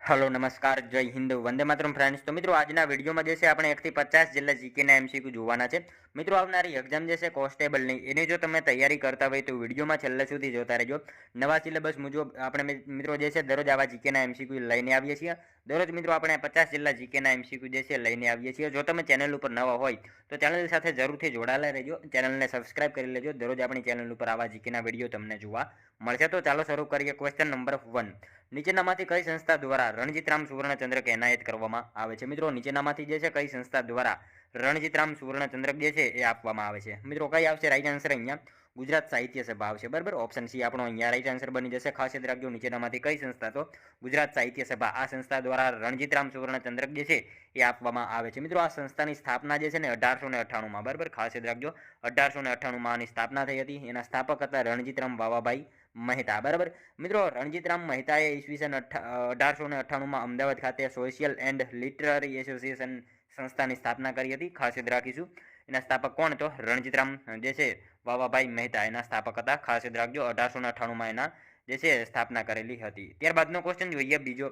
Hello नमस्कार जय Hind Vande Mataram friends. तो मित्रों आज विडियो में આપણે 1 થી 50 જેટલા જીકેના એમસીક્યુ જોવાના છે। મિત્રો આવનારી એક્ઝામ જે છે કોન્સ્ટેબલની એની જો તમે તૈયારી કરતા હોય તો વિડિયોમાં છેલ્લે સુધી જોતા રહેજો। નવા સિલેબસ મુજબ આપણે મિત્રો જે છે દરરોજ આવા જીકેના એમસીક્યુ લઈને આવીએ છીએ। દરરોજ મિત્રો આપણે 50 જેટલા જીકેના એમસીક્યુ જે છે લઈને આવીએ છીએ। જો તમે ચેનલ ઉપર નવા હોય તો ચેનલ સાથે જરૂરથી જોડાયેલા રહેજો, ચેનલને સબસ્ક્રાઇબ કરી લેજો। દરરોજ આપણી ચેનલ ઉપર આવા જીકેના વિડિયો તમને જોવા મળશે। તો ચાલો શરૂ કરીએ। ક્વેશ્ચન નંબર 1, નીચેનામાંથી કઈ સંસ્થા દ્વારા રણજીતરામ સુવર્ણચંદ્રક એનાયત કરવામાં આવે છે? મિત્રો નીચેનામાંથી જે છે કઈ સંસ્થા દ્વારા રણજીતરામ સુવર્ણચંદ્રક જે છે એ આપવામાં આવે છે? મિત્રો કઈ આવશે રાઈટ આન્સર? અહીંયા ગુજરાત સાહિત્ય સભા આવશે। બરાબર, ઓપ્શન સી આપણો અહીંયા રાઈટ આન્સર બની જશે। ખાસ યાદ રાખજો, નીચેનામાંથી કઈ સંસ્થા? તો ગુજરાત સાહિત્ય સભા। આ સંસ્થા દ્વારા રણજીતરામ સુવર્ણચંદ્રક જે છે એ આપવામાં આવે છે। મિત્રો આ સંસ્થાની સ્થાપના જે છે ને 1898માં, બરાબર ખાસ યાદ રાખજો, 1898માં આની સ્થાપના થઈ હતી। એના સ્થાપક હતા રણજીતરામ વાવાભાઈ મહેતા। બરાબર મિત્રો, રણજીતરામ મહેતાએ ઈસવીસન 1898માં અમદાવાદ ખાતે સોશિયલ એન્ડ લિટરરી એસોસિએશન સંસ્થાની સ્થાપના કરી હતી। ખાસ યાદ રાખીશું, એના સ્થાપક કોણ? તો રણજીતરામ જે છે વાવાભાઈ મહેતા એના સ્થાપક હતા। ખાસ યાદ રાખજો, 1898માં એના જે છે સ્થાપના કરેલી હતી। ત્યારબાદનો ક્વેશ્ચન જોઈએ બીજો,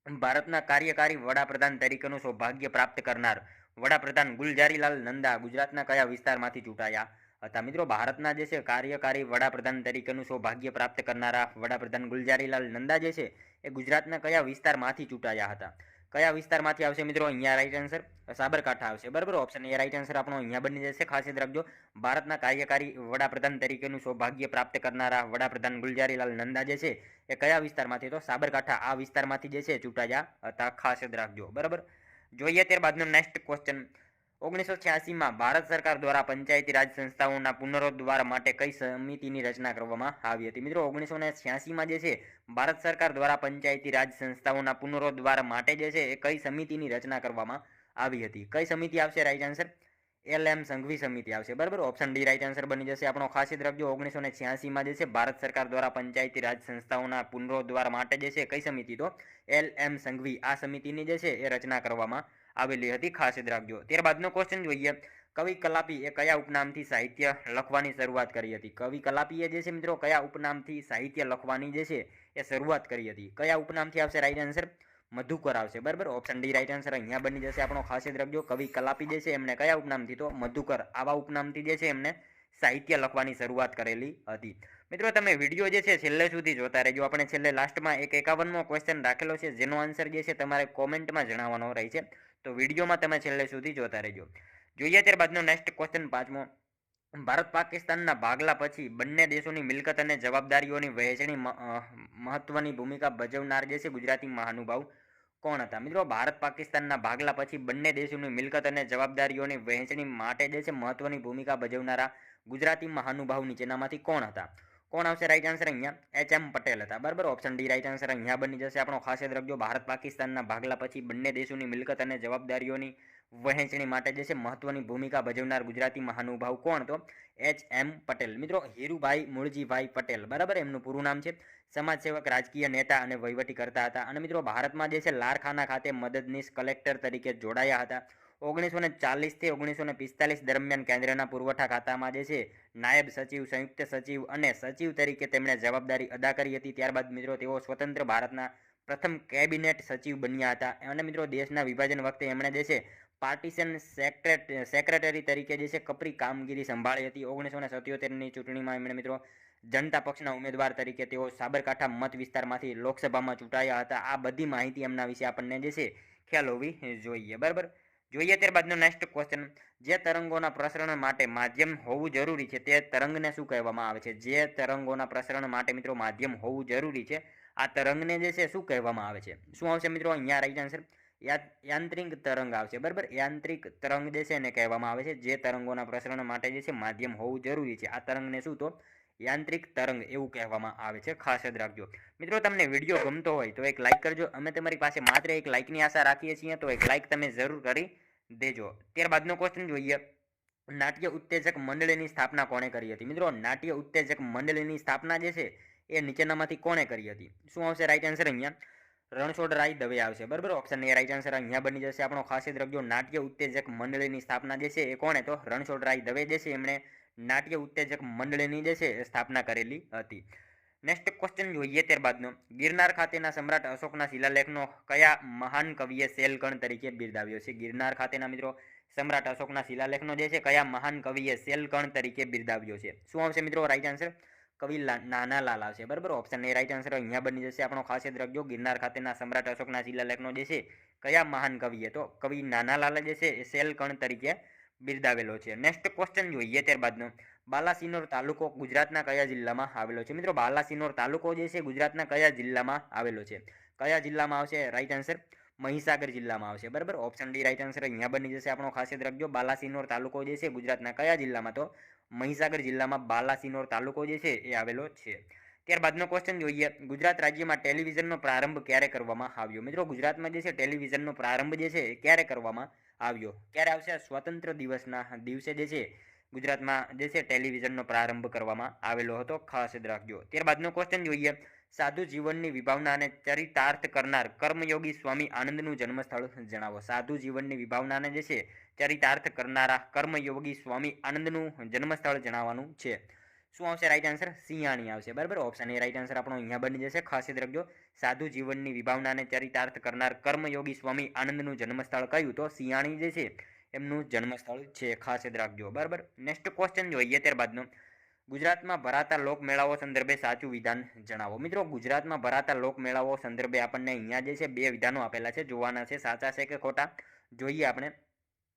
ભારતના કાર્યકારી વડાપ્રધાન તરીકેનું સૌભાગ્ય પ્રાપ્ત કરનાર વડાપ્રધાન ગુલજારીલાલ નંદા ગુજરાતના કયા વિસ્તારમાંથી ચૂંટાયા હતા? મિત્રો ભારતના જે છે કાર્યકારી વડાપ્રધાન તરીકેનું સૌભાગ્ય પ્રાપ્ત કરનારા વડાપ્રધાન ગુલજારીલાલ નંદા જે છે એ ગુજરાતના કયા વિસ્તારમાંથી ચૂંટાયા હતા? કયા વિસ્તારમાંથી આવશે મિત્રો? અહીંયા રાઈટ આન્સર સાબરકાંઠા આવશે। બરાબર, ઓપ્શન એ રાઈટ આન્સર આપણો અહીંયા બની જશે। ખાસ યાદ રાખજો, ભારતના કાર્યકારી વડાપ્રધાન તરીકેનું સૌભાગ્ય પ્રાપ્ત કરનારા વડાપ્રધાન ગુલજારીલાલ નંદા જે છે એ કયા વિસ્તારમાંથી? તો સાબરકાંઠા આ વિસ્તારમાંથી જે છે ચૂંટાયા હતા। ખાસ યાદ રાખજો। બરાબર, જોઈએ ત્યારબાદનો નેક્સ્ટ ક્વેશ્ચન, 1986માં ભારત સરકાર દ્વારા પંચાયતી રાજ સંસ્થાઓના પુનરુદ્ધાર માટે કઈ સમિતિની રચના કરવામાં આવી હતી? મિત્રો 1986માં જે છે ભારત સરકાર દ્વારા પંચાયતી રાજ સંસ્થાઓના પુનરુદ્ધાર માટે જે છે એ કઈ સમિતિની રચના કરવામાં આવી હતી? કઈ સમિતિ આવશે રાઈટ આન્સર? LM સંઘવી સમિતિ આવશે। બરાબર, ઓપ્શન ડી રાઈટ આન્સર બની જશે આપણો। ખાસ યાદ રાખજો, 1986માં જે છે ભારત સરકાર દ્વારા પંચાયતી રાજ સંસ્થાઓના પુનરુદ્ધાર માટે જે છે કઈ સમિતિ? તો LM સંઘવી આ સમિતિની જે છે એ રચના કરવામાં આવેલી હતી। ખાસ યાદ રાખજો। ત્યારબાદનો ક્વેશ્ચન જોઈએ, કવિ કલાપી એ કયા ઉપનામથી સાહિત્ય લખવાની શરૂઆત કરી હતી? કવિ કલાપીએ જે છે મિત્રો કયા ઉપનામથી સાહિત્ય લખવાની જે છે એ શરૂઆત કરી હતી? કયા ઉપનામથી આવશે રાઈટ આન્સર? મધુકર આવશે। બરાબર, ઓપ્શન ડી રાઈટ આન્સર અહીંયા બની જશે આપણો। ખાસ યાદ રાખજો, કવિ કલાપી જે છે એમને કયા ઉપનામથી? તો મધુકર આવા ઉપનામથી જે છે એમને સાહિત્ય લખવાની શરૂઆત કરેલી હતી। મિત્રો તમે વિડીયો જે છે છેલ્લે સુધી જોતા રહેજો। આપણે છેલ્લે લાસ્ટમાં એક 51મો ક્વેશ્ચન રાખેલો છે જેનો આન્સર જે છે તમારે કોમેન્ટમાં જણાવવાનો રહે છે, તો વિડીયોમાં તમે છેલ્લે સુધી જોતા રહેજો। જોઈએ ત્યારબાદનો નેક્સ્ટ ક્વેશ્ચન 5મો, ભારત પાકિસ્તાનના ભાગલા પછી બંને દેશોની મિલકત અને જવાબદારીઓની વહેંચણી મહત્વની ભૂમિકા ભજવનાર જે છે ગુજરાતી મહાનુભાવ કોણ હતા? મિત્રો ભારત પાકિસ્તાનના ભાગલા પછી બંને દેશોની મિલકત અને જવાબદારીઓની વહેંચણી માટે જે છે મહત્વની ભૂમિકા ભજવનારા ગુજરાતી મહાનુભાવ નીચેનામાંથી કોણ હતા? કોણ આવશે રાઈટ આન્સર? અહીંયા HM પટેલ હતા। બરાબર, ઓપ્શન ડી રાઈટ આન્સર અહીંયા બની જશે આપણો। ખાસ યાદ રાખજો, ભારત પાકિસ્તાનના ભાગલા પછી બંને દેશોની મિલકત અને જવાબદારીઓની વહેંચણી માટે જે છે મહત્વની ભૂમિકા ભજવનાર ગુજરાતી મહાનુભાવ કોણ? તો HM પટેલ। મિત્રો હીરુભાઈ મૂળજીભાઈ પટેલ, બરાબર એમનું પૂરું નામ છે। સમાજસેવક, રાજકીય નેતા અને વહીવટીકર્તા હતા। અને મિત્રો ભારતમાં જે છે લારખાના ખાતે મદદનીશ કલેક્ટર તરીકે જોડાયા હતા। 1940 થી 1945 દરમિયાન કેન્દ્રના પુરવઠા ખાતામાં જે છે નાયબ સચિવ, સંયુક્ત સચિવ અને સચિવ તરીકે તેમણે જવાબદારી અદા કરી હતી। ત્યારબાદ મિત્રો તેઓ સ્વતંત્ર ભારતના પ્રથમ કેબિનેટ સચિવ બન્યા હતા। અને મિત્રો દેશના વિભાજન વખતે એમણે જે છે પાર્ટીશન સેક્રેટરી તરીકે જે છે કપરી કામગીરી સંભાળી હતી। 1977ની ચૂંટણીમાં એમણે મિત્રો જનતા પક્ષના ઉમેદવાર તરીકે તેઓ સાબરકાંઠા મત વિસ્તારમાંથી લોકસભામાં ચૂંટાયા હતા। આ બધી માહિતી એમના વિશે આપણને જે છે ખ્યાલ હોવી જોઈએ। બરાબર, જોઈએ ત્યારબાદનો નેક્સ્ટ ક્વેશ્ચન, જે તરંગોના પ્રસરણ માટે માધ્યમ હોવું જરૂરી છે તે તરંગને શું કહેવામાં આવે છે? જે તરંગોના પ્રસરણ માટે મિત્રો માધ્યમ હોવું જરૂરી છે આ તરંગને જે છે શું કહેવામાં આવે છે? શું આવશે મિત્રો? અહીંયા રાઈટ આન્સર યાંત્રિક તરંગ આવશે। બરાબર, યાંત્રિક તરંગ જે છે એને કહેવામાં આવે છે જે તરંગોના પ્રસરણ માટે જે છે માધ્યમ હોવું જરૂરી છે આ તરંગને શું? તો યાંત્રિક તરંગ એવું કહેવામાં આવે છે। ખાસ યાદ રાખજો। મિત્રો તમને વિડીયો ગમતો હોય તો એક લાઇક કરજો। અમે તમારી પાસે માત્ર એક લાઇકની આશા રાખીએ છીએ, તો એક લાઇક તમે જરૂર કરી દેજો। ત્યારબાદનો ક્વેશ્ચન જોઈએ, નાટ્ય ઉત્તેજક મંડળીની સ્થાપના કોણે કરી હતી? મિત્રો નાટ્ય ઉત્તેજક મંડળીની સ્થાપના જે છે એ નીચેનામાંથી કોણે કરી હતી? શું આવશે રાઈટ આન્સર? અહીંયા રણછોડરાય દવે આવશે। બરાબર, ઓપ્શન એ રાઈટ આન્સર અહીંયા બની જશે આપણો। ખાસ યાદ રાખજો, નાટ્ય ઉત્તેજક મંડળીની સ્થાપના જે છે એ કોણે? તો રણછોડરાય દવે જે છે એમણે નાટ્ય ઉત્તેજક મંડળીની જે છે સ્થાપના કરેલી હતી। નેક્સ્ટ ક્વેશ્ચન જોઈએ ત્યારબાદનો, ગિરનાર ખાતેના સમ્રાટ અશોકના શિલાલેખનો કયા મહાન કવિએ શેલકણ તરીકે બિરદાવ્યો છે? ગિરનાર ખાતેના મિત્રો સમ્રાટ અશોકના શિલાલેખનો જે છે કયા મહાન કવિએ શેલકણ તરીકે બિરદાવ્યો છે? શું આવશે મિત્રો રાઈટ આન્સર? કવિ નાનાલાલ આવશે, બરાબર. ઓપ્શન એ રાઈટ આન્સર અહીંયા બની જશે આપણો. ખાસ યાદ રાખજો, ગિરનાર ખાતેના સમ્રાટ અશોકના શિલાલેખનો જે છે કયા મહાન કવિએ, તો કવિ નાનાલાલ જે છે એ શેલકણ તરીકે બિરદાવેલો છે. નેક્સ્ટ ક્વેશ્ચન જોઈએ ત્યારબાદનો, બાલાસિનોર તાલુકો ગુજરાતના કયા જિલ્લામાં આવેલો છે? મિત્રો બાલાસિનોર તાલુકો જે છે ગુજરાતના કયા જિલ્લામાં આવેલો છે? કયા જિલ્લામાં આવશે? રાઈટ આન્સર મહીસાગર જિલ્લામાં આવશે, બરાબર. ઓપ્શન ડી રાઈટ આન્સર અહીંયા બની જશે આપણો. ખાસ યાદ રાખજો, બાલાસિનોર તાલુકો જે છે ગુજરાતના કયા જિલ્લામાં, તો મહીસાગર જિલ્લામાં બાલાસિનોર તાલુકો જે છે એ આવેલો છે. ત્યારબાદનો ક્વેશ્ચન જોઈએ, ગુજરાત રાજ્યમાં ટેલિવિઝનનો પ્રારંભ ક્યારે કરવામાં આવ્યો? મિત્રો ગુજરાતમાં જે છે ટેલિવિઝનનો પ્રારંભ જે છે એ ક્યારે કરવામાં આવ્યો? ક્યારે આવશે? સ્વતંત્ર દિવસના દિવસે જે છે ગુજરાતમાં જે છે ટેલિવિઝનનો પ્રારંભ કરવામાં આવેલો હતો. ખાસ યાદ રાખજો. ત્યારબાદનો ક્વેશ્ચન જોઈએ, સાધુ જીવનની વિભાવના અને ચરિતાર્થ કરનાર કર્મયોગી સ્વામી આનંદનું જન્મસ્થળ જણાવો. સાધુ જીવનની વિભાવનાને જે છે ચરિતાર્થ કરનારા કર્મયોગી સ્વામી આનંદનું જન્મસ્થળ જણાવવાનું છે. શું આવશે? રાઈટ આન્સર સિંહાણી આવશે, બરાબર. ઓપ્શન એ રાઈટ આન્સર આપણો અહીંયા બની જશે. ખાસ યાદ રાખજો, સાધુ જીવનની વિભાવનાને ચરિતાર્થ કરનાર કર્મયોગી સ્વામી આનંદનું જન્મસ્થળ કયું? તો સિંહાણી જે છે એમનું જન્મસ્થળ છે. ખાસ યાદ રાખજો, બરાબર. નેક્સ્ટ ક્વેશ્ચન જોઈએ ત્યારબાદનો, ગુજરાતમાં ભરાતા લોકમેળાઓ સંદર્ભે સાચું વિધાન જણાવો. મિત્રો ગુજરાતમાં ભરાતા લોકમેળાઓ સંદર્ભે આપણને અહીંયા જે છે બે વિધાનો આપેલા છે, જોવાના છે સાચા છે કે ખોટા. જોઈએ આપણે.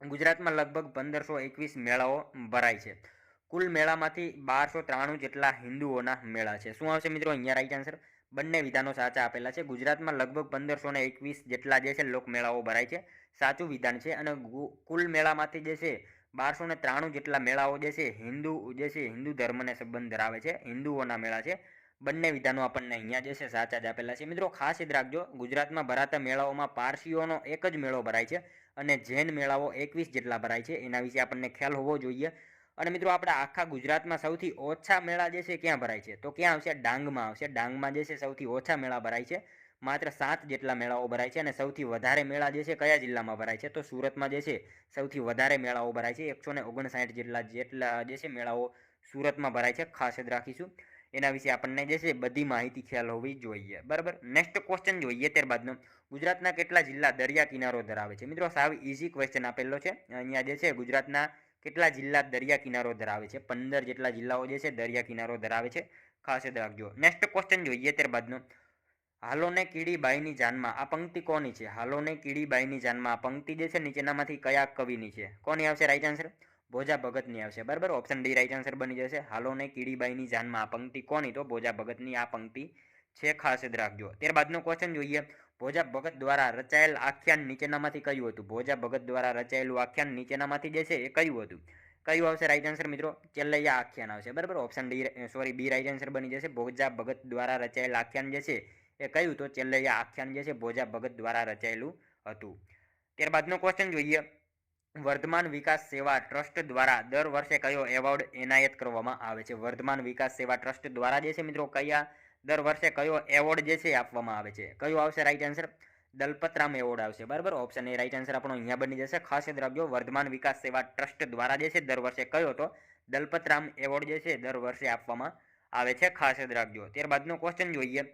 ગુજરાતમાં લગભગ 1521 મેળાઓ ભરાય છે. કુલ મેળામાંથી 1293 જેટલા હિન્દુઓના મેળા છે. શું આવશે મિત્રો અહીંયા રાઈટ આન્સર? બંને વિધાનો સાચા આપેલા છે. ગુજરાતમાં લગભગ 1521 જેટલા જે છે લોકમેળાઓ ભરાય છે, સાચું વિધાન છે. અને કુલ મેળામાંથી જે છે 1293 જેટલા મેળાઓ જે છે હિન્દુ ધર્મને સંબંધ ધરાવે છે, હિન્દુઓના મેળા છે. બંને વિધાનો આપણને અહીંયા જે છે સાચા જ આપેલા છે. મિત્રો ખાસ યાદ રાખજો, ગુજરાતમાં ભરાતા મેળાઓમાં પારસીઓનો એક જ મેળો ભરાય છે અને જૈન મેળાઓ 21 જેટલા ભરાય છે. એના વિશે આપણને ખ્યાલ હોવો જોઈએ. અને મિત્રો આપણે આખા ગુજરાતમાં સૌથી ઓછા મેળા જે છે ક્યાં ભરાય છે? તો ક્યાં આવશે? ડાંગમાં આવશે. ડાંગમાં જે છે સૌથી ઓછા મેળા ભરાય છે, માત્ર 7 જેટલા મેળાઓ ભરાય છે. અને સૌથી વધારે મેળા જે છે કયા જિલ્લામાં ભરાય છે? તો સુરતમાં જે છે સૌથી વધારે મેળાઓ ભરાય છે. 159 જેટલા જે છે મેળાઓ સુરતમાં ભરાય છે. ખાસ યાદ રાખીશું. એના વિશે આપણને જે છે બધી માહિતી ખ્યાલ હોવી જોઈએ, બરાબર. નેક્સ્ટ ક્વેશ્ચન જોઈએ ત્યારબાદનો, ગુજરાતના કેટલા જિલ્લા દરિયા કિનારો ધરાવે છે? મિત્રો સાવ ઇઝી ક્વેશ્ચન આપેલો છે. અહીંયા જે છે ગુજરાતના કેટલા જિલ્લા દરિયા કિનારો ધરાવે છે? 15 જેટલા જિલ્લાઓ જે છે દરિયા કિનારો ધરાવે છે. ખાસ યાદ રાખજો. નેક્સ્ટ ક્વેશ્ચન જોઈએ ત્યારબાદનો, હાલોને કીડીબાઈની જાનમાં આ પંક્તિ કોની છે? હાલોને કીડીબાઈની જાનમાં આ પંક્તિ જે છે નીચેનામાંથી કયા કવિની છે? કોની આવશે રાઈટ આન્સર? ભોજા ભગતની આવશે, બરાબર. ઓપ્શન ડી રાઈટ આન્સર બની જશે. હાલોને કીડીબાઈની જાનમાં આ પંક્તિ કોની? તો ભોજા ભગતની આ પંક્તિ છે. ખાસ યાદ રાખજો. ત્યારબાદનો ક્વેશ્ચન જોઈએ, ભોજા ભગત દ્વારા રચાયેલ આખ્યાન નીચેનામાંથી કયું હતું? ભોજા ભગત દ્વારા રચાયેલું આખ્યાન નીચેનામાંથી જે છે એ કયું હતું? કયું આવશે રાઈટ આન્સર મિત્રો? ચેલૈયા આખ્યાન આવશે, બરાબર. ઓપ્શન બી રાઈટ આન્સર બની જશે. ભોજા ભગત દ્વારા રચાયેલ આખ્યાન જે છે એ કયું? તો ચેલૈયા આખ્યાન જે છે ભોજા ભગત દ્વારા રચાયેલું હતું. ત્યારબાદનો ક્વેશ્ચન જોઈએ, વર્ધમાન વિકાસ સેવા ટ્રસ્ટ દ્વારા દર વર્ષે કયો એવોર્ડ એનાયત કરવામાં આવે છે? વર્ધમાન વિકાસ સેવા ટ્રસ્ટ દ્વારા જે છે મિત્રો દર વર્ષે કયો એવોર્ડ જે છે આપવામાં આવે છે? કયો આવશે રાઈટ આન્સર? દલપતરામ એવોર્ડ આવશે, બરાબર. ઓપ્શન એ રાઈટ આન્સર આપણો અહીંયા બની જશે. ખાસ યાદ રાખજો, વર્ધમાન વિકાસ સેવા ટ્રસ્ટ દ્વારા જે છે દર વર્ષે કયો? તો દલપતરામ એવોર્ડ જે છે દર વર્ષે આપવામાં આવે છે. ખાસ યાદ રાખજો. ત્યારબાદનો ક્વેશ્ચન જોઈએ,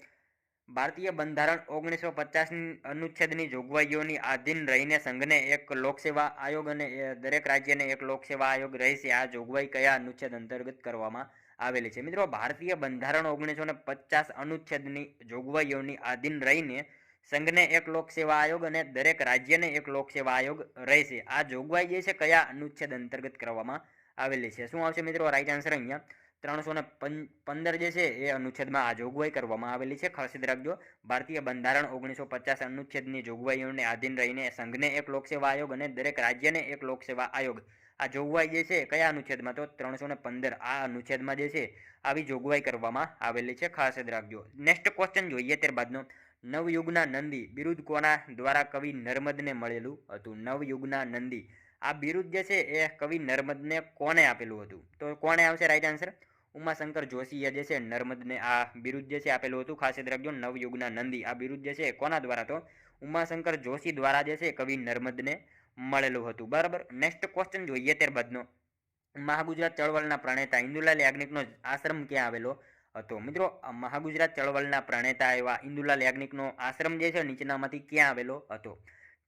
ભારતીય બંધારણ 1950ની અનુચ્છેદની જોગવાઈઓની આધીન રહીને સંઘને એક લોકસેવા આયોગ અને દરેક રાજ્યને એક લોકસેવા આયોગ રહેશે. આ જોગવાઈ કયા અનુચ્છેદ અંતર્ગત કરવામાં આવેલી છે? મિત્રો ભારતીય બંધારણ 1950 અનુચ્છેદની જોગવાઈઓની આધીન રહીને સંઘને એક લોકસેવા આયોગ અને દરેક રાજ્યને એક લોકસેવા આયોગ રહેશે. આ જોગવાઈ જે છે કયા અનુચ્છેદ અંતર્ગત કરવામાં આવેલી છે? શું આવશે મિત્રો રાઈટ આન્સર? અહીંયા 315 જે છે એ અનુચ્છેદમાં આ જોગવાઈ કરવામાં આવેલી છે. ખાસ યાદ રાખજો, ભારતીય બંધારણ 1950 અનુચ્છેદની જોગવાઈઓને આધીન રહીને સંઘને એક લોકસેવા આયોગ અને દરેક રાજ્યને એક લોકસેવા આયોગ. આ જોગવાઈ જે છે કયા અનુચ્છેદમાં? તો 315 આ અનુચ્છેદમાં જે છે આવી જોગવાઈ કરવામાં આવેલી છે. ખાસ યાદ રાખજો. નેક્સ્ટ ક્વેશ્ચન જોઈએ ત્યારબાદનો, નવયુગના નંદી બિરુદ કોના દ્વારા કવિ નર્મદને મળેલું હતું? નવયુગના નંદી આ બિરુદ જે છે એ કવિ નર્મદને કોને આપેલું હતું? તો કોને આવશે રાઈટ આન્સર? ઉમાશંકર જોશીએ જે છે નર્મદને આ બિરુદ જે છે આપેલું હતું. ખાસ યાદ રાખજો, નવયુગના નંદી આ બિરુદ જે છે કોના દ્વારા? તો ઉમાશંકર જોશી દ્વારા જે છે કવિ નર્મદને મળેલું હતું, બરાબર. નેક્સ્ટ ક્વેશ્ચન જોઈએ ત્યારબાદનો, મહાગુજરાત ચળવળના પ્રણેતા ઇન્દુલાલ યાજ્ઞિકનો આશ્રમ ક્યાં આવેલો હતો. મિત્રો મહાગુજરાત ચળવળના પ્રણેતા એવા ઇન્દુલાલ યાજ્ઞિકનો આશ્રમ જે છે નીચેનામાંથી ક્યાં આવેલો હતો?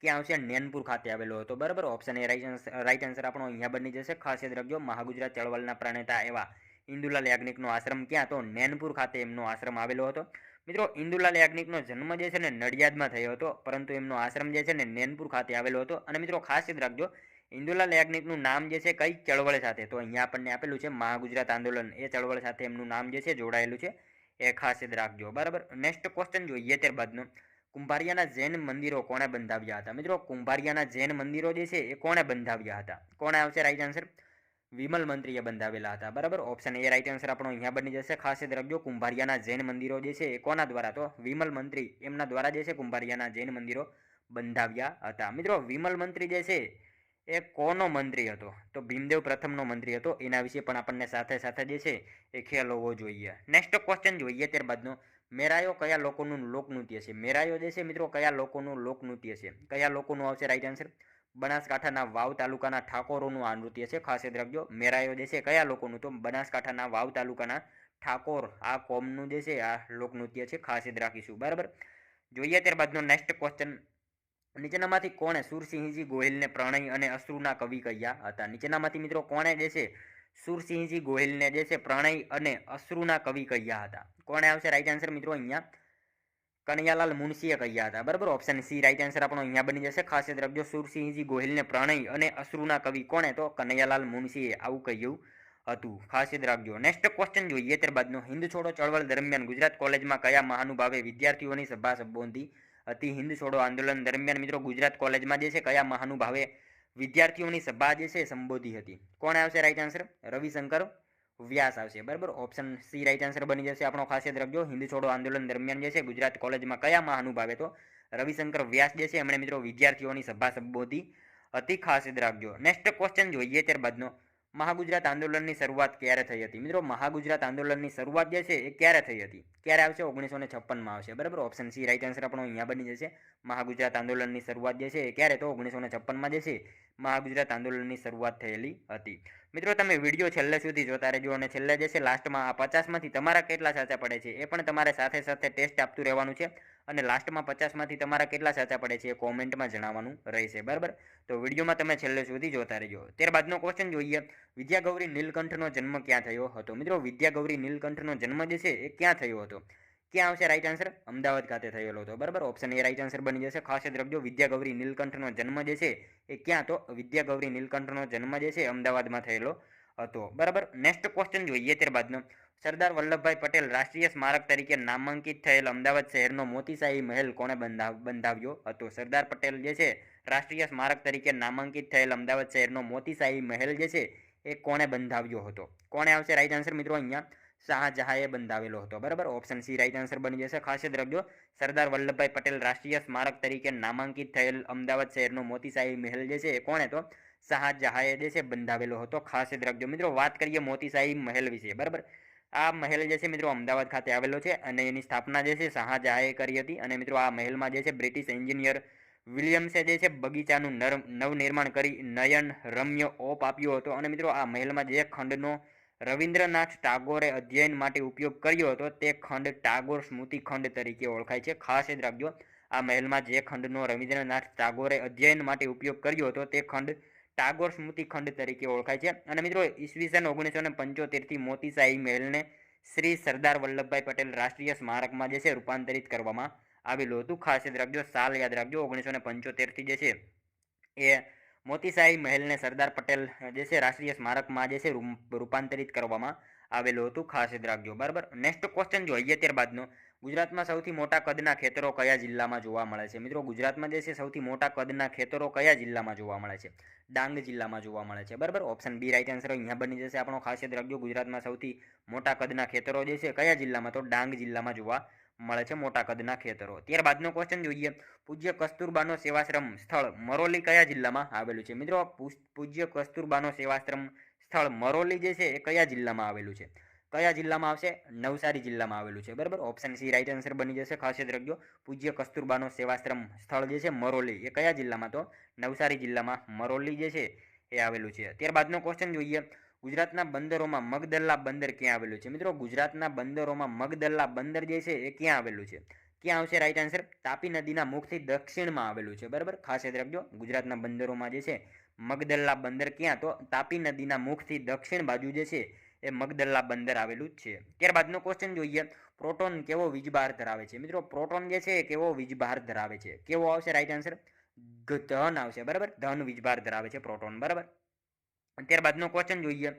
ક્યાં આવશે? નેનપુર ખાતે આવેલો હતો. બરાબર, ઓપ્શન એ રાઈટ આન્સર આપણો અહીંયા બની જશે. ખાસ યાદ રાખજો, મહાગુજરાત ચળવળના પ્રણેતા એવા ઇન્દુલાલ યાજ્ઞિકનો આશ્રમ ક્યાં? તો નેનપુર ખાતે એમનો આશ્રમ આવેલો હતો. મિત્રો ઇન્દુલાલ યાજ્ઞિકનો જન્મ જે છે ને નડિયાદમાં થયો હતો, પરંતુ એમનો આશ્રમ જે છે ને નેનપુર ખાતે આવેલો હતો. અને મિત્રો ખાસ યાદ રાખજો, ઇન્દુલાલ યાજ્ઞિકનું નામ જે છે કઈ ચળવળ સાથે? તો અહીંયા આપણને આપેલું છે મહાગુજરાત આંદોલન, એ ચળવળ સાથે એમનું નામ જે છે જોડાયેલું છે, એ ખાસ યાદ રાખજો. બરાબર, નેક્સ્ટ ક્વેશ્ચન જોઈએ ત્યારબાદનો. કુંભારિયાના જૈન મંદિરો કોણે બંધાવ્યા હતા? મિત્રો કુંભારિયાના જૈન મંદિરો જે છે એ કોણે બંધાવ્યા હતા? કોણે આવશે રાઈટ આન્સર? વિમલ મંત્રીએ બંધાવેલા હતા. બરાબર, ઓપ્શન એ રાઈટ આન્સર આપણો અહીંયા બની જશે. ખાસ યાદ રાખજો, કુંભારિયાના જૈન મંદિરો જે છે એ કોના દ્વારા? તો વિમલ મંત્રી, એમના દ્વારા જે છે કુંભારિયાના જૈન મંદિરો બંધાવ્યા હતા. મિત્રો વિમલ મંત્રી જે છે એ કોનો મંત્રી હતો? તો ભીમદેવ પ્રથમનો મંત્રી હતો. એના વિશે પણ આપણને સાથે સાથે જે છે એ ખ્યાલ હોવો જોઈએ. નેક્સ્ટ ક્વેશ્ચન જોઈએ ત્યારબાદનો. મેરાયો કયા લોકોનું લોકનૃત્ય છે? મેરાયો જે છે મિત્રો કયા લોકોનું લોકનૃત્ય છે? કયા લોકોનું આવશે રાઈટ આન્સર? બનાસકાંઠાના વાવ તાલુકાના ઠાકોરોનું આ નૃત્ય છે. ખાસ યાદ રાખજો, મેરાયો જે છે કયા લોકોનું? તો બનાસકાંઠાના વાવ તાલુકાના ઠાકોર આ કોમનું જે છે આ લોકનૃત્ય છે. ખાસ યાદ રાખીશું. બરાબર, જોઈએ ત્યારબાદનો નેક્સ્ટ ક્વેશ્ચન. નીચેનામાંથી કોણે સુરસિંહજી ગોહિલને પ્રણય અને અશ્રુના કવિ કહ્યા હતા? નીચેનામાંથી મિત્રો કોણે જે છે સુરસિંહજી ગોહિલને જે છે પ્રણય અને અશ્રુના કવિ કહ્યા હતા? કોણે આવશે રાઈટ આન્સર? મિત્રો અહીંયા કનૈયાલાલ મુનશીએ કહ્યા હતા. બરાબર, ઓપ્શન સી રાઈટ આન્સર આપણો અહીંયા બની જશે. ખાસ યાદ રાખજો, સુરસિંહજી ગોહિલને પ્રણય અને અશ્રુના કવિ કોણે? તો કનૈયાલાલ મુનશીએ આવું કહ્યું હતું. ખાસ યાદ રાખજો. નેક્સ્ટ ક્વેશ્ચન જોઈએ ત્યારબાદનો. હિન્દ છોડો ચળવળ દરમિયાન ગુજરાત કોલેજમાં કયા મહાનુભાવે વિદ્યાર્થીઓની સભા સંબોધી હતી? હિન્દ છોડો આંદોલન દરમિયાન મિત્રો ગુજરાત કોલેજમાં જે છે કયા મહાનુભાવે વિદ્યાર્થીઓની સભા જે છે સંબોધી હતી? કોણે આવશે રાઈટ આન્સર? રવિશંકર વ્યાસ આવશે. બરાબર, ઓપ્શન સી રાઈટ આન્સર બની જશે આપણો. ખાસ યાદ રાખજો, હિન્દ છોડો આંદોલન દરમિયાન જે છે ગુજરાત કોલેજમાં કયા મહાનુભાવે? તો રવિશંકર વ્યાસ જે છે એમણે મિત્રો વિદ્યાર્થીઓની સભા સંબોધી હતી. ખાસ યાદ રાખજો. નેક્સ્ટ ક્વેશ્ચન જોઈએ ત્યારબાદનો. મહાગુજરાત આંદોલનની શરૂઆત ક્યારે થઈ હતી? મિત્રો મહાગુજરાત આંદોલનની શરૂઆત જે છે એ ક્યારે થઈ હતી? ક્યારે આવશે? 1956માં આવશે. બરાબર, ઓપ્શન સી રાઈટ આન્સર આપણો અહીંયા બની જશે. મહાગુજરાત આંદોલનની શરૂઆત જે છે એ ક્યારે? તો 1956માં જે છે મહાગુજરાત આંદોલનની શરૂઆત થયેલી હતી. મિત્રો તમે વિડીયો છેલ્લે સુધી જોતા રહેજો, અને છેલ્લે જે છે લાસ્ટમાં આ 50માંથી તમારા કેટલા સાચા પડે છે એ પણ તમારે સાથે સાથે ટેસ્ટ આપતું રહેવાનું છે. અને લાસ્ટમાં 50માંથી તમારા કેટલા સાચા પડે છે એ કોમેન્ટમાં જણાવવાનું રહેશે. બરાબર, તો વિડીયોમાં તમે છેલ્લે સુધી જોતા રહેજો. ત્યારબાદનો ક્વેશ્ચન જોઈએ. વિદ્યાગૌરી નીલકંઠનો જન્મ ક્યાં થયો હતો? મિત્રો વિદ્યાગૌરી નીલકંઠનો જન્મ જે છે એ ક્યાં થયો હતો? ક્યાં આવશે રાઈટ આન્સર? અમદાવાદ ખાતે થયેલો હતો. બરાબર, ઓપ્શન એ રાઈટ આન્સર બની જશે. ખાસ યાદ રાખજો, વિદ્યાગૌરી નીલકંઠનો જન્મ જે છે એ ક્યાં? તો વિદ્યાગૌરી નીલકંઠનો જન્મ જે છે અમદાવાદમાં થયેલો હતો. બરાબર, નેક્સ્ટ ક્વેશ્ચન જોઈએ ત્યારબાદનો. સરદાર વલ્લભભાઈ પટેલ રાષ્ટ્રીય સ્મારક તરીકે નામાંકિત થયેલ અમદાવાદ શહેરનો મોતીશાહી મહેલ કોણે બંધાવ્યો હતો? સરદાર પટેલ જે છે રાષ્ટ્રીય સ્મારક તરીકે નામાંકિત થયેલ અમદાવાદ શહેરનો મોતીશાહી મહેલ જે છે એ કોણે બંધાવ્યો હતો? કોણે આવશે રાઈટ આન્સર? મિત્રો અહીંયા શાહજહાએ બંધાવેલો હતો. બરાબર, ઓપ્શન સી રાઈટ આન્સર બની જશે. ખાસ યાદ રાખજો, સરદાર વલ્લભભાઈ પટેલ રાષ્ટ્રીય સ્મારક તરીકે નામાંકિત થયેલ અમદાવાદ શહેરનો મોતીશાહી મહેલ જે છે એ કોણે? તો શાહજહાએ જે છે બંધાવેલો હતો. ખાસ યાદ રાખજો. મિત્રો વાત કરીએ મોતીશાહી મહેલ વિશે. બરાબર, આ મહેલ જે છે મિત્રો અમદાવાદ ખાતે આવેલો છે, અને એની સ્થાપના જે છે શાહજહાએ કરી હતી. અને મિત્રો આ મહેલમાં જે છે બ્રિટિશ એન્જિનિયર વિલિયમ્સે જે છે બગીચાનું નવનિર્માણ કરી નયન રમ્ય ઓપ આપ્યો હતો. અને મિત્રો આ મહેલમાં જે ખંડનો રવિન્દ્રનાથ ટાગોરે અધ્યયન માટે ઉપયોગ કર્યો હતો તે ખંડ ટાગોર સ્મૃતિ ખંડ તરીકે ઓળખાય છે. ખાસ યાદ રાખજો, આ મહેલમાં જે ખંડનો રવિન્દ્રનાથ ટાગોરે અધ્યયન માટે ઉપયોગ કર્યો હતો તે ખંડ ટાગોર સ્મૃતિ ખંડ તરીકે ઓળખાય છે. અને મિત્રો ઈસવીસન 1975થી મોતીશાહી મહેલને શ્રી સરદાર વલ્લભભાઈ પટેલ રાષ્ટ્રીય સ્મારકમાં જે છે રૂપાંતરિત કરવામાં આવેલું હતું. ખાસ યાદ રાખજો, સાલ યાદ રાખજો, 1975થી જે છે એ મોતીશાહી મહેલને સરદાર પટેલ જે છે રાષ્ટ્રીય સ્મારકમાં જે છે રૂપાંતરિત કરવામાં આવેલું હતું. ખાસ યાદ રાખજો. બરાબર, નેક્સ્ટ ક્વેશ્ચન જોઈએ ત્યારબાદનો. ગુજરાતમાં સૌથી મોટા કદના ખેતરો કયા જિલ્લામાં જોવા મળે છે? મિત્રો ગુજરાતમાં જે છે સૌથી મોટા કદના ખેતરો કયા જિલ્લામાં જોવા મળે છે? ડાંગ જિલ્લામાં જોવા મળે છે. બરાબર, ઓપ્શન બી રાઈટ આન્સર અહીંયા બની જશે આપણો. ખાસ યાદ રાખજો, ગુજરાતમાં સૌથી મોટા કદના ખેતરો જે છે કયા જિલ્લામાં? તો ડાંગ જિલ્લામાં જોવા મળે છે મોટા કદના ખેતરો. ત્યારબાદનો ક્વેશ્ચન જોઈએ. પૂજ્ય કસ્તુરબાનો સેવાશ્રમ સ્થળ મરોલી કયા જિલ્લામાં આવેલું છે? મિત્રો પૂજ્ય કસ્તુરબાનો સેવાશ્રમ સ્થળ મરોલી જે છે એ કયા જિલ્લામાં આવેલું છે? કયા જિલ્લામાં આવશે? નવસારી જિલ્લામાં આવેલું છે. બરાબર, ઓપ્શન સી રાઈટ આન્સર બની જશે. ખાસ યાદ રાખજો, પૂજ્ય કસ્તુરબાનો સેવાશ્રમ સ્થળ જે છે મરોલી એ કયા જિલ્લામાં? તો નવસારી જિલ્લામાં મરોલી જે છે એ આવેલું છે. ત્યારબાદનો ક્વેશ્ચન જોઈએ. ગુજરાતના બંદરોમાં મગદલ્લા બંદર ક્યાં આવેલું છે? મિત્રો ગુજરાતના બંદરોમાં મગદલ્લા બંદર જે છે એ ક્યાં આવેલું છે? ક્યાં આવશે રાઈટ આન્સર? તાપી નદીના મુખથી દક્ષિણમાં આવેલું છે. બરાબર, ખાસ યાદ રાખજો. ગુજરાતના બંદરોમાં જે છે મગદલ્લા બંદર ક્યાં? તો તાપી નદીના મુખથી દક્ષિણ બાજુ જે છે એ મગદલ્લા બંદર આવેલું છે. ત્યારબાદનો ક્વેશ્ચન જોઈએ, પ્રોટોન કેવો વીજભાર ધરાવે છે? મિત્રો પ્રોટોન જે છે કેવો વીજભાર ધરાવે છે? કેવો આવશે રાઈટ આન્સર? ધન આવશે. બરાબર, ધન વીજભાર ધરાવે છે પ્રોટોન. બરાબર. ત્યારબાદનો ક્વેશ્ચન જોઈએ,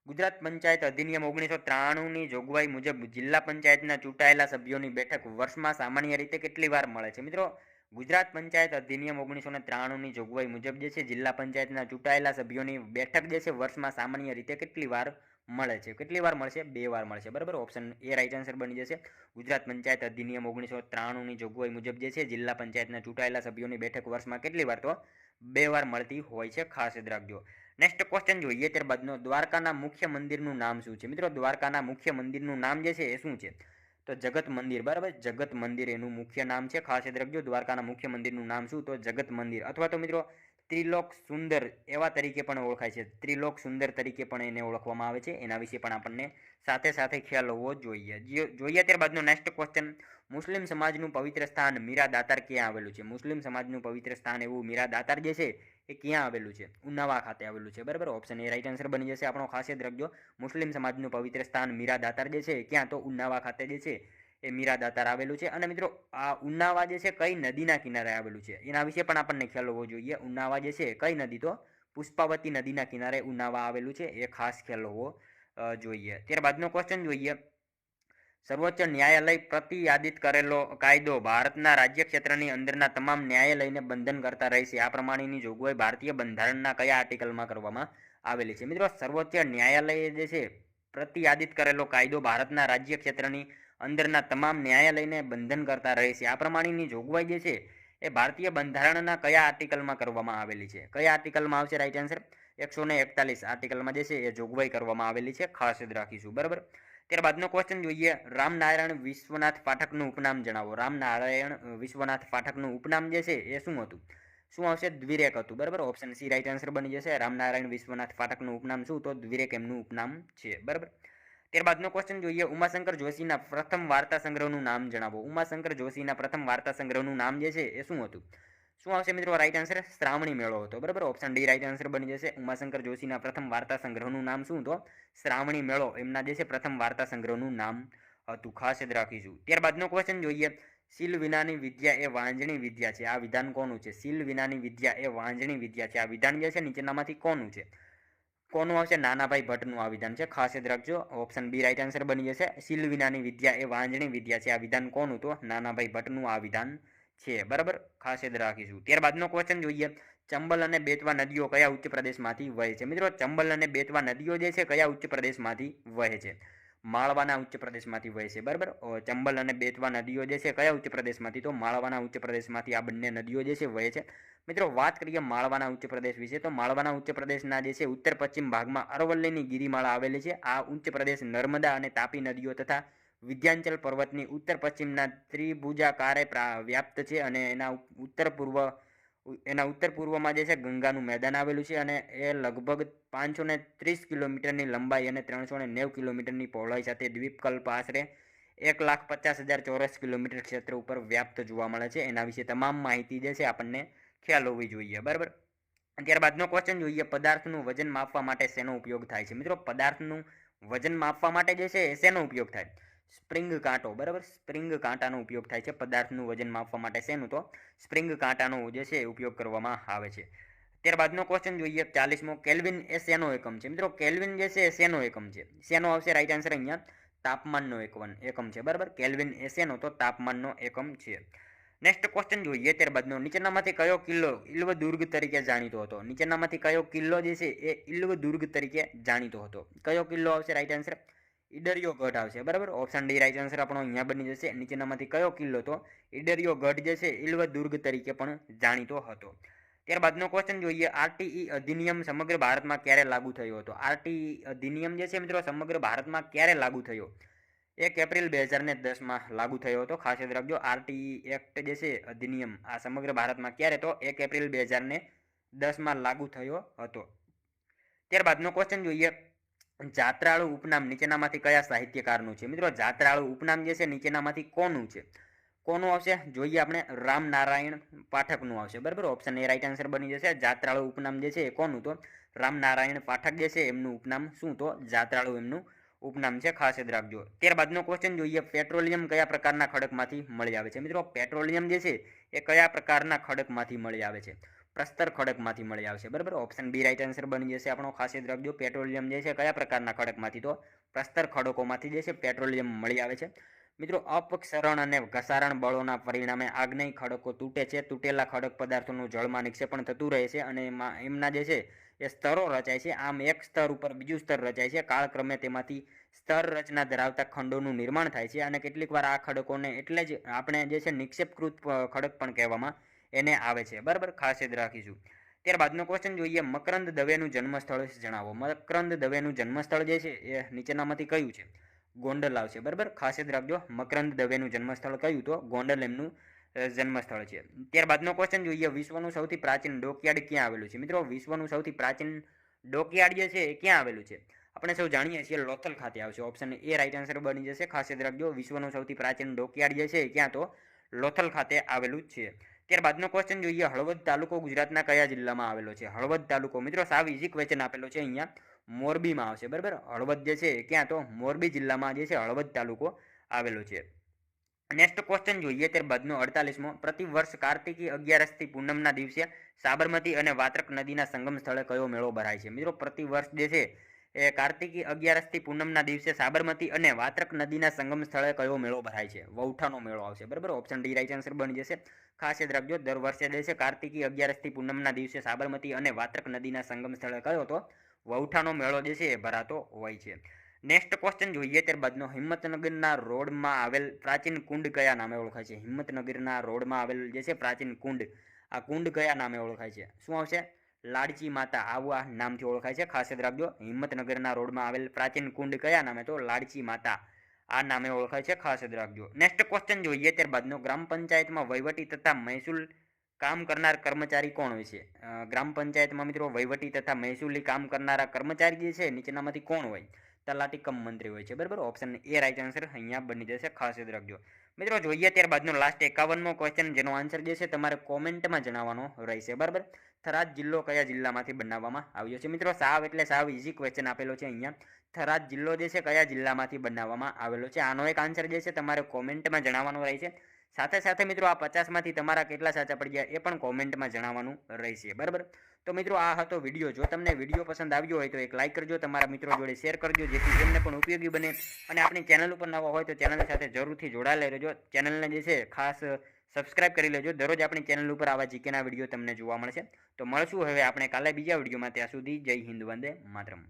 ગુજરાત પંચાયત અધિનિયમ 1993ની જોગવાઈ મુજબ જિલ્લા પંચાયતના ચૂંટાયેલા સભ્યોની બેઠક વર્ષમાં સામાન્ય રીતે કેટલી વાર મળે છે? મિત્રો ગુજરાત પંચાયત અધિનિયમ 1993ની જોગવાઈ મુજબ જે છે જિલ્લા પંચાયતના ચૂંટાયેલા સભ્યોની બેઠક જે છે વર્ષમાં સામાન્ય રીતે કેટલી વાર મળે છે? કેટલી વાર મળશે? 2 વાર મળશે. બરાબર, ઓપ્શન એ રાઈટ આન્સર બની જશે. ગુજરાત પંચાયત અધિનિયમ 1993ની જોગવાઈ મુજબ જે છે જિલ્લા પંચાયતના ચૂંટાયેલા સભ્યોની બેઠક વર્ષમાં કેટલી વાર? તો 2 વાર મળતી હોય છે. ખાસ યાદ રાખજો. નેક્સ્ટ ક્વેશ્ચન જોઈએ ત્યારબાદનો, દ્વારકાના મુખ્ય મંદિરનું નામ શું છે? મિત્રો દ્વારકાના મુખ્ય મંદિરનું નામ જે છે એ શું છે? તો જગત મંદિર. બરાબર, જગત મંદિર એનું મુખ્ય નામ છે. ખાસ યાદ રાખજો, દ્વારકાના મુખ્ય મંદિરનું નામ શું? તો જગત મંદિર, અથવા તો મિત્રો ત્રિલોક સુંદર એવા તરીકે પણ ઓળખાય છે. ત્રિલોક સુંદર તરીકે પણ એને ઓળખવામાં આવે છે. એના વિશે પણ આપણને સાથે સાથે ખ્યાલ હોવો જોઈએ. ત્યારબાદનો નેક્સ્ટ ક્વેશ્ચન, મુસ્લિમ સમાજનું પવિત્ર સ્થાન મીરા દાતાર ક્યાં આવેલું છે? મુસ્લિમ સમાજનું પવિત્ર સ્થાન એવું મીરા દાતાર જે છે એ ક્યાં આવેલું છે? ઉનાવા ખાતે આવેલું છે. બરાબર, ઓપ્શન એ રાઈટ આન્સર બની જશે આપણો. ખાસ યાદ રાખજો, મુસ્લિમ સમાજનું પવિત્ર સ્થાન મીરા દાતાર જે છે ક્યાં? તો ઉનાવા ખાતે જે છે એ મીરા દાતાર આવેલું છે. અને મિત્રો આ ઉનાવા જે છે કઈ નદીના કિનારે આવેલું છે એના વિશે પણ આપણને ખ્યાલ હોવો જોઈએ. ઉનાવા જે છે કઈ નદી? તો પુષ્પાવતી નદીના કિનારે ઉનાવા આવેલું છે. એ ખાસ ખ્યાલ હોવો જોઈએ. ત્યારબાદનો ક્વેશ્ચન જોઈએ, સર્વોચ્ચ ન્યાયાલય પ્રતિયાદિત કરેલો કાયદો ભારતના રાજ્ય ક્ષેત્રની અંદરના તમામ ન્યાયાલયને બંધન કરતા રહેશે. આ પ્રમાણેની જોગવાઈ ભારતીય બંધારણના કયા આર્ટિકલમાં કરવામાં આવેલી છે? મિત્રો સર્વોચ્ચ ન્યાયાલયે જે છે પ્રતિયાદિત કરેલો કાયદો ભારતના રાજ્ય ક્ષેત્રની અંદરના તમામ ન્યાયાલયને બંધન કરતા રહેશે. આ પ્રમાણેની જોગવાઈ જે છે એ ભારતીય બંધારણના કયા આર્ટિકલમાં કરવામાં આવેલી છે? કયા આર્ટિકલમાં આવશે રાઈટ આન્સર? 141 આર્ટિકલમાં જે છે એ જોગવાઈ કરવામાં આવેલી છે. ખાસ યાદ રાખીશું. બરાબર. ત્યારબાદનો ક્વેશ્ચન જોઈએ, રામનારાયણ વિશ્વનાથ પાઠકનું ઉપનામ જણાવો. રામનારાયણ વિશ્વનાથ પાઠકનું ઉપનામ જે છે એ શું હતું? શું આવશે? દ્વિરેક હતું. બરાબર, ઓપ્શન સી રાઈટ આન્સર બની જશે. રામનારાયણ વિશ્વનાથ પાઠકનું ઉપનામ શું? તો દ્વિરેક એમનું ઉપનામ છે. બરાબર. ત્યારબાદનો ક્વેશ્ચન જોઈએ, ઉમાશંકર જોશીના પ્રથમ વાર્તા સંગ્રહનું નામ જણાવો. ઉમાશંકર જોશીના પ્રથમ વાર્તા સંગ્રહનું નામ જે છે એ શું હતું? શું આવશે મિત્રો રાઈટ આન્સર? શ્રાવણી મેળો હતો. બરાબર, ઓપ્શન ડી રાઈટ આન્સર બની જશે. ઉમાશંકર જોશીના પ્રથમ વાર્તા સંગ્રહનું નામ શું? તો શ્રાવણી મેળો એમના જે છે પ્રથમ વાર્તા સંગ્રહનું નામ હતું. ખાસ યાદ રાખીશું. ત્યારબાદનો ક્વેશ્ચન જોઈએ, શીલ વિનાની વિદ્યા એ વાંજણી વિદ્યા છે. આ વિધાન કોનું છે? શીલ વિનાની વિદ્યા એ વાંજણી વિદ્યા છે. આ વિધાન જે છે નીચેનામાંથી કોનું છે? કોનું આવશે? નાનાભાઈ ભટ્ટનું આ વિધાન છે. ખાસ યાદ રાખજો, ઓપ્શન બી રાઈટ આન્સર બની જશે. શીલ વિનાની વિદ્યા એ વાંજણી વિદ્યા છે. આ વિધાન કોનું? તો નાનાભાઈ ભટ્ટનું આ વિધાન છે. બરાબર, ખાસ યાદ રાખીશું. ત્યારબાદનો ક્વેશ્ચન જોઈએ, ચંબલ અને બેતવા નદીઓ કયા ઉચ્ચ પ્રદેશમાંથી વહે છે? મિત્રો ચંબલ અને બેતવા નદીઓ જે છે કયા ઉચ્ચ પ્રદેશમાંથી વહે છે? માળવાના ઉચ્ચ પ્રદેશમાંથી વહે છે. બરાબર, ચંબલ અને બેતવા નદીઓ જે છે કયા ઉચ્ચ પ્રદેશમાંથી? તો માળવાના ઉચ્ચ પ્રદેશમાંથી આ બંને નદીઓ જે છે વહે છે. મિત્રો વાત કરીએ માળવાના ઉચ્ચ પ્રદેશ વિશે, તો માળવાના ઉચ્ચ પ્રદેશના જે છે ઉત્તર પશ્ચિમ ભાગમાં અરવલ્લીની ગિરિમાળા આવેલી છે. આ ઉચ્ચ પ્રદેશ નર્મદા અને તાપી નદીઓ તથા વિંધ્યાચલ પર્વતની ઉત્તર પશ્ચિમના ત્રિભુજાકારે વ્યાપ્ત છે. અને એના ઉત્તર પૂર્વમાં જે છે ગંગાનું મેદાન આવેલું છે. અને એ લગભગ 530 કિલોમીટરની લંબાઈ અને 390 કિલોમીટરની પહોળાઈ સાથે દ્વીપકલ્પ આશરે 1,50,000 ચોરસ કિલોમીટર ક્ષેત્ર ઉપર વ્યાપ્ત જોવા મળે છે. એના વિશે તમામ માહિતી જે છે આપણને ખ્યાલ હોવી જોઈએ. બરાબર. ત્યારબાદનો ક્વેશ્ચન જોઈએ, પદાર્થનું વજન માપવા માટે શેનો ઉપયોગ થાય છે? મિત્રો પદાર્થનું વજન માપવા માટે જે છે શેનો ઉપયોગ થાય? સ્પ્રિંગ કાંટો. બરાબર, સ્પ્રિંગ કાંટાનો ઉપયોગ થાય છે પદાર્થનું વજન માપવા માટે. શેનું? તો સ્પ્રિંગ કાંટાનો જે છે ઉપયોગ કરવામાં આવે છે. ત્યારબાદનો ક્વેશ્ચન જોઈએ 40મો, કેલ્વિન એ શેનો એકમ છે? મિત્રો કેલ્વિન જે છે શેનો એકમ છે? શેનો આવશે રાઈટ આન્સર? અહીંયા તાપમાનનો એકમ છે. બરાબર, કેલ્વિન એ શેનો? તો તાપમાનનો એકમ છે. નેક્સ્ટ ક્વેશ્ચન જોઈએ ત્યારબાદનો, નીચેનામાંથી કયો કિલ્લો ઇલ્વદુર્ગ તરીકે જાણીતો હતો? નીચેનામાંથી કયો કિલ્લો જે છે એ ઇલ્વદુર્ગ તરીકે જાણીતો હતો? કયો કિલ્લો આવશે રાઈટ આન્સર? ઈડરિયો ગઢ આવશે. બરાબર, ઓપ્શન ડી રાઈટ આન્સર આપણો અહીંયા બની જશે. નીચેનામાંથી કયો કિલ્લો? તો ઈડરિયો ગઢ જે છે ઇલ્વદુર્ગ તરીકે પણ જાણીતો હતો. ત્યારબાદનો ક્વેશ્ચન જોઈએ, આરટીઈ અધિનિયમ સમગ્ર ભારતમાં ક્યારે લાગુ થયો હતો? આરટીઈ અધિનિયમ જે છે મિત્રો સમગ્ર ભારતમાં ક્યારે લાગુ થયો? 1 એપ્રિલ 2010માં લાગુ થયો હતો. ખાસ યાદ રાખજો, આરટીઈ એક્ટ જે છે અધિનિયમ આ સમગ્ર ભારતમાં ક્યારે? તો 1 એપ્રિલ 2010માં લાગુ થયો હતો. ત્યારબાદનો ક્વેશ્ચન જોઈએ, જાત્રાળુ ઉપનામ નીચેનામાંથી કયા સાહિત્યકારનું છે? મિત્રો જાત્રાળુ ઉપનામ જે છે નીચેનામાંથી કોનું છે? કોનું આવશે? જોઈએ આપણે રામનારાયણ પાઠકનું આવશે, બરાબર. ઓપ્શન એ રાઈટ આન્સર બની જશે. જાત્રાળુ ઉપનામ જે છે એ કોનું? તો રામનારાયણ પાઠક જે છે એમનું ઉપનામ શું? તો જાત્રાળુ એમનું ઉપનામ છે, ખાસ યાદ રાખજો. ત્યારબાદનો ક્વેશ્ચન જોઈએ, પેટ્રોલિયમ કયા પ્રકારના ખડકમાંથી મળી આવે છે? મિત્રો પેટ્રોલિયમ જે છે એ કયા પ્રકારના ખડકમાંથી મળી આવે છે? પ્રસ્તર ખડકમાંથી મળી આવશે, બરાબર. ઓપ્શન બી રાઈટ આન્સર બની જશે આપણો. ખાસ યાદ રાખજો, પેટ્રોલિયમ જે છે કયા પ્રકારના ખડકમાંથી? તો પ્રસ્તર ખડકોમાંથી જે છે પેટ્રોલિયમ મળી આવે છે. મિત્રો અપક્ષરણ અને ઘસારણ બળોના પરિણામે આગ્નેય ખડકો તૂટે છે. તૂટેલા ખડક પદાર્થોનું જળમાં નિક્ષેપણ થતું રહે છે અને એમના જે છે એ સ્તરો રચાય છે. આમ એક સ્તર ઉપર બીજું સ્તર રચાય છે. કાળક્રમે તેમાંથી સ્તર રચના ધરાવતા ખંડોનું નિર્માણ થાય છે અને કેટલીક વાર આ ખડકોને એટલે જ આપણે જે છે નિક્ષેપકૃત ખડક પણ કહેવામાં એને આવે છે, બરાબર. ખાસ યાદ રાખીશું. ત્યારબાદનો ક્વેશ્ચન જોઈએ, મકરંદ દવેનું જન્મસ્થળ જણાવો. મકરંદ દવેનું જન્મસ્થળ જે છે એ નીચેનામાંથી કયું છે? ગોંડલ આવશે, બરાબર. ખાસ યાદ રાખજો, મકરંદ દવેનું જન્મસ્થળ કયું? તો ગોંડલ એમનું જન્મસ્થળ છે. ત્યારબાદનો ક્વેશ્ચન જોઈએ, વિશ્વનું સૌથી પ્રાચીન ડોકયાર્ડ ક્યાં આવેલું છે? મિત્રો વિશ્વનું સૌથી પ્રાચીન ડોકયાર્ડ જે છે એ ક્યાં આવેલું છે? આપણે સૌ જાણીએ છીએ લોથલ ખાતે આવશે. ઓપ્શન એ રાઈટ આન્સર બની જશે. ખાસ યાદ રાખજો, વિશ્વનું સૌથી પ્રાચીન ડોકયાર્ડ જે છે એ ક્યાં? તો લોથલ ખાતે આવેલું જ છે. ત્યારબાદનો ક્વેશ્ચન જોઈએ, હળવદ તાલુકો ગુજરાતના કયા જિલ્લામાં આવેલો છે? હળવદ તાલુકો મિત્રો સાવ ઇઝી ક્વેશ્ચન આપેલો છે અહીંયા, મોરબીમાં આવશે, બરાબર. હળવદ જે છે ક્યાં? તો મોરબી જિલ્લામાં જે છે હળવદ તાલુકો આવેલો છે. નેક્સ્ટ ક્વેશ્ચન જોઈએ, ત્યારબાદનો 48મો, પ્રતિ વર્ષ કાર્તિકી 11 પૂનમના દિવસે સાબરમતી અને વાત્રક નદીના સંગમ સ્થળે કયો મેળો ભરાય છે? મિત્રો પ્રતિ વર્ષ જે છે એ કાર્તિકી 11 પૂનમના દિવસે સાબરમતી અને વાત્રક નદીના સંગમ સ્થળે કયો મેળો ભરાય છે? વૌઠાનો મેળો આવશે, બરાબર. ઓપ્શન ડી રાઈટ આન્સર બની જશે. ખાસ યાદ રાખજો, દર વર્ષે જે છે કાર્તિકી 11 પૂનમના દિવસે સાબરમતી અને વાત્રક નદીના સંગમ સ્થળે કયો? તો વૌઠાનો મેળો જે છે એ ભરાતો હોય છે. નેક્સ્ટ ક્વેશ્ચન જોઈએ, ત્યારબાદનો હિંમતનગરના રોડમાં આવેલ પ્રાચીન કુંડ કયા નામે ઓળખાય છે? હિંમતનગરના રોડમાં આવેલ જે છે પ્રાચીન કુંડ, આ કુંડ કયા નામે ઓળખાય છે? શું આવશે? લાડચી માતા, આવું આ નામથી ઓળખાય છે. ખાસ યાદ રાખજો, હિંમતનગરના રોડમાં આવેલ પ્રાચીન કુંડ કયા નામે? તો લાડચી માતા આ નામે ઓળખાય છે. ખાસ યાદ રાખજો. નેક્સ્ટ ક્વેશ્ચન જોઈએ, ત્યારબાદનો ગ્રામ પંચાયતમાં વહીવટી તથા મહેસૂલ કામ કરનાર કર્મચારી કોણ હોય છે? ગ્રામ પંચાયતમાં મિત્રો વહીવટી તથા મહેસૂલી કામ કરનારા કર્મચારી જે છે નીચેનામાંથી કોણ હોય? તલાટી કમ મંત્રી હોય છે, બરાબર. ઓપ્શન એ રાઈટ આન્સર અહીંયા બની જશે. ખાસ યાદ રાખજો. મિત્રો જોઈએ ત્યારબાદનો લાસ્ટ 51મો ક્વેશ્ચન, જેનો આન્સર જે છે તમારે કોમેન્ટમાં જણાવવાનો રહેશે, બરાબર. થરાદ જિલ્લો કયા જિલ્લામાંથી બનાવવામાં આવ્યો છે? મિત્રો સાવ એટલે સાવ ઇઝી ક્વેશ્ચન આપેલો છે અહીંયા. થરાદ જિલ્લો જે છે કયા જિલ્લામાંથી બનાવવામાં આવેલો છે? આનો એક આન્સર જે છે તમારે કોમેન્ટમાં જણાવવાનો રહેશે. સાથે સાથે મિત્રો આ 50માંથી તમારા કેટલા સાચા પડી ગયા એ પણ કોમેન્ટમાં જણાવવાનું રહેશે, બરાબર. તો મિત્રો આ હતો વિડીયો. જો તમને વિડીયો પસંદ આવ્યો હોય તો એક લાઇક કરજો, તમારા મિત્રો જોડે શેર કરજો, જેથી એમને પણ ઉપયોગી બને. અને આપણી ચેનલ ઉપર નવા હોય તો ચેનલ સાથે જરૂરથી જોડાયેલા રહેજો. ચેનલને જે છે ખાસ સબસ્ક્રાઇબ કરી લેજો. દરરોજ આપણી ચેનલ ઉપર આવા જીકેના વિડીયો તમને જોવા મળશે. તો મળશું હવે આપણે કાલે બીજા વિડીયોમાં. ત્યાં સુધી જય હિન્દ, વંદે માતરમ.